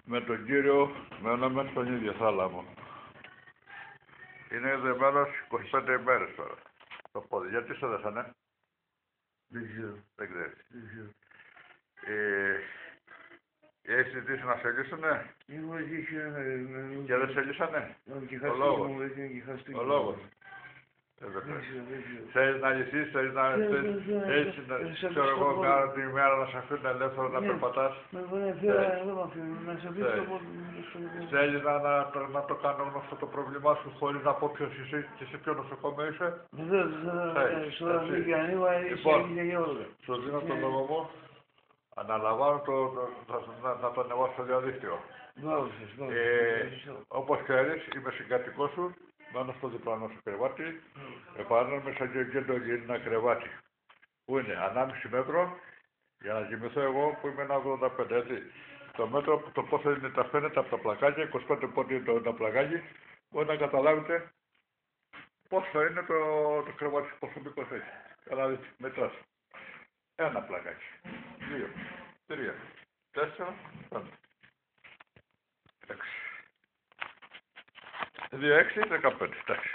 Με τον κύριο μέναμε στον ίδιο θάλαμο. Είναι δεμένος 25 ημέρες τώρα. Το πόδι. Γιατί σε δέσανε? Δεν ξέρω. Δεν ξέρεις. Δεν ξέρω. Έχεις ζητήσει να σε λύσουνε? Έχω ζήσει Και δεν σε λύσανε? Ο λόγος. Ο Ο λόγος. Δεν ξέρω. Θέλεις να λυθείς, θέλεις να... Ξέρω εγώ κάνω την ημέρα να σε αφήνουν ελεύθερο να περπατάς. Με φέρα εδώ με αφήνουν, να σε αφήσω από... Θέλεις να το κάνω γνωστό το πρόβλημά σου χωρίς να πω ποιος είσαι και σε ποιο νοσοκομείο είσαι? Βεβαίως, στο ανοίγω, είσαι γεώργο. Σου δίνω το λόγο μου. Αναλαμβάνω να το ανεβάσω στο διαδίκτυο. Όπως ξέρεις, είμαι συγκατοικός σου, μένω στο διπλανό σου κρεβάτι, επανέρχομαι σαν και ένα κρεβάτι, που είναι 1,5 μέτρο, για να κοιμηθώ εγώ που είμαι 1,85, έτσι. Το μέτρο, το πόσο είναι, τα φαίνεται από τα πλακάκια, 25 πόντι είναι το πλακάκι, μπορεί να καταλάβετε πόσο είναι το κρεβάτι, πόσο μήκος έχει. Καλά δείτε, μετράς. Ένα πλακάκι, 2, 3, 4, 5, 6. 2, 6, 15, εντάξει.